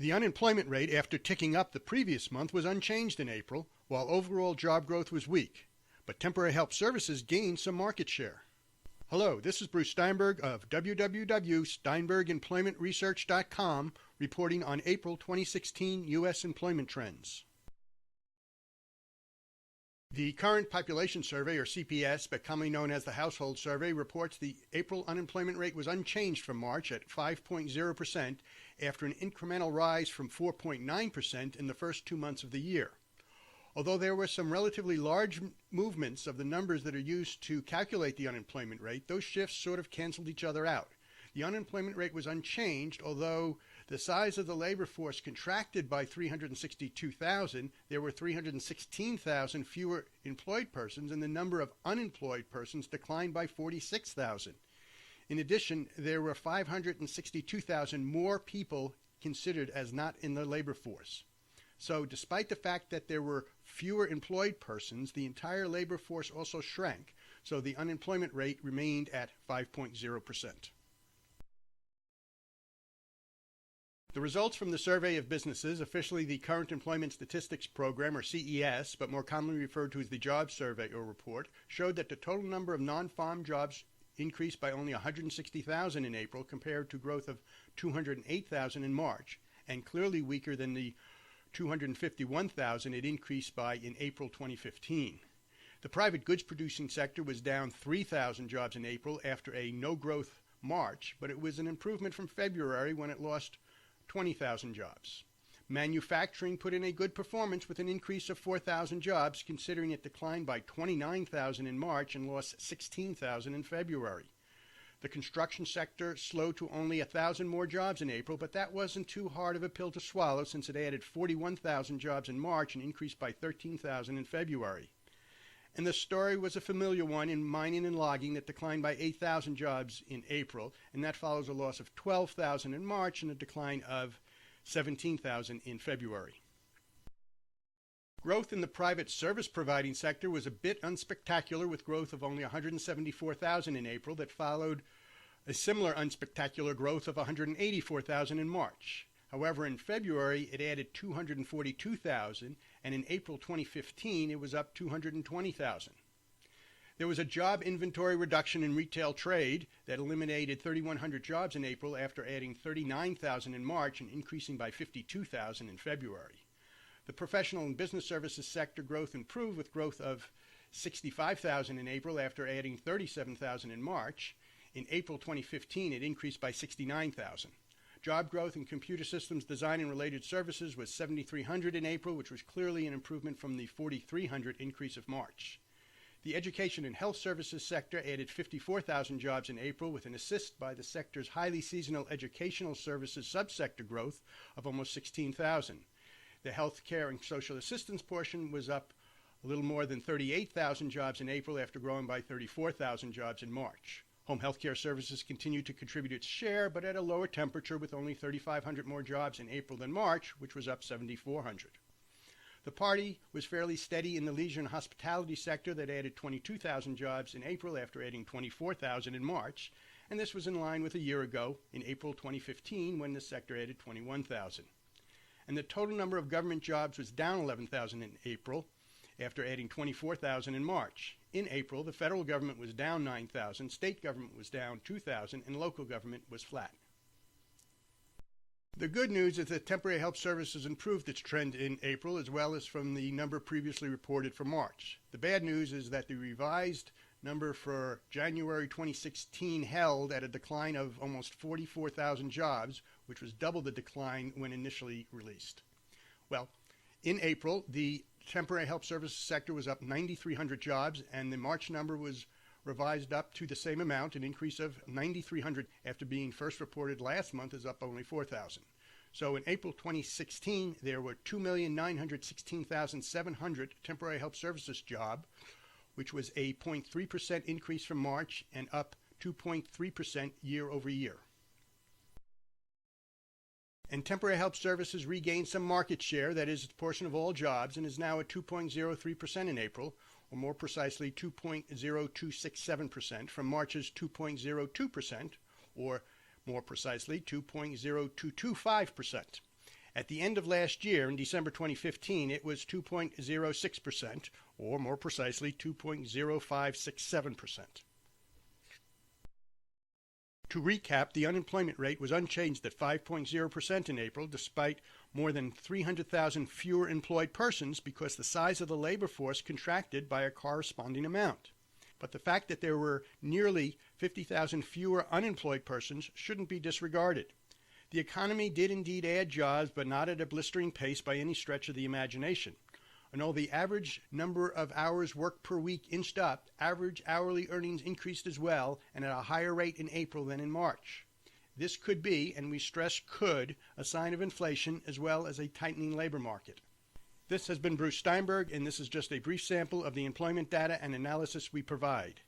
The unemployment rate, after ticking up the previous month, was unchanged in April, while overall job growth was weak. But temporary help services gained some market share. Hello, this is Bruce Steinberg of www.steinbergemploymentresearch.com reporting on April 2016 U.S. employment trends. The Current Population Survey, or CPS, but commonly known as the Household Survey, reports the April unemployment rate was unchanged from March at 5.0% after an incremental rise from 4.9% in the first 2 months of the year. Although there were some relatively large movements of the numbers that are used to calculate the unemployment rate, those shifts sort of canceled each other out. The unemployment rate was unchanged, although the size of the labor force contracted by 362,000. There were 316,000 fewer employed persons, and the number of unemployed persons declined by 46,000. In addition, there were 562,000 more people considered as not in the labor force. So despite the fact that there were fewer employed persons, the entire labor force also shrank, so the unemployment rate remained at 5.0%. The results from the Survey of Businesses, officially the Current Employment Statistics Program, or CES, but more commonly referred to as the Jobs Survey or Report, showed that the total number of non-farm jobs increased by only 160,000 in April compared to growth of 208,000 in March, and clearly weaker than the 251,000 it increased by in April 2015. The private goods producing sector was down 3,000 jobs in April after a no-growth March, but it was an improvement from February when it lost 20,000 jobs. Manufacturing put in a good performance with an increase of 4,000 jobs, considering it declined by 29,000 in March and lost 16,000 in February. The construction sector slowed to only 1,000 more jobs in April, but that wasn't too hard of a pill to swallow since it added 41,000 jobs in March and increased by 13,000 in February. And the story was a familiar one in mining and logging that declined by 8,000 jobs in April, and that follows a loss of 12,000 in March and a decline of 17,000 in February. Growth in the private service providing sector was a bit unspectacular, with growth of only 174,000 in April that followed a similar unspectacular growth of 184,000 in March. However, in February it added 242,000, and in April 2015 it was up 220,000. There was a job inventory reduction in retail trade that eliminated 3,100 jobs in April after adding 39,000 in March and increasing by 52,000 in February. The professional and business services sector growth improved with growth of 65,000 in April after adding 37,000 in March. In April 2015, it increased by 69,000. Job growth in computer systems design and related services was 7,300 in April, which was clearly an improvement from the 4,300 increase of March. The education and health services sector added 54,000 jobs in April, with an assist by the sector's highly seasonal educational services subsector growth of almost 16,000. The health care and social assistance portion was up a little more than 38,000 jobs in April after growing by 34,000 jobs in March. Home health care services continued to contribute its share, but at a lower temperature, with only 3,500 more jobs in April than March, which was up 7,400. The party was fairly steady in the leisure and hospitality sector that added 22,000 jobs in April after adding 24,000 in March, and this was in line with a year ago in April 2015 when the sector added 21,000. And the total number of government jobs was down 11,000 in April after adding 24,000 in March. In April, the federal government was down 9,000, state government was down 2,000, and local government was flat. The good news is that temporary help services improved its trend in April, as well as from the number previously reported for March. The bad news is that the revised number for January 2016 held at a decline of almost 44,000 jobs, which was double the decline when initially released. Well, in April, the temporary help services sector was up 9,300 jobs, and the March number was revised up to the same amount, an increase of 9,300 after being first reported last month is up only 4,000. So in April 2016, there were 2,916,700 temporary help services jobs, which was a 0.3% increase from March and up 2.3% year over year. And temporary help services regained some market share, that is, its portion of all jobs, and is now at 2.03% in April, or more precisely 2.0267% from March's 2.02%, or more precisely 2.0225%. At the end of last year, in December 2015, it was 2.06%, or more precisely, 2.0567%. To recap, the unemployment rate was unchanged at 5.0% in April, despite more than 300,000 fewer employed persons because the size of the labor force contracted by a corresponding amount. But the fact that there were nearly 50,000 fewer unemployed persons shouldn't be disregarded. The economy did indeed add jobs, but not at a blistering pace by any stretch of the imagination. And although the average number of hours worked per week inched up, average hourly earnings increased as well, and at a higher rate in April than in March. This could be, and we stress could, a sign of inflation as well as a tightening labor market. This has been Bruce Steinberg, and this is just a brief sample of the employment data and analysis we provide.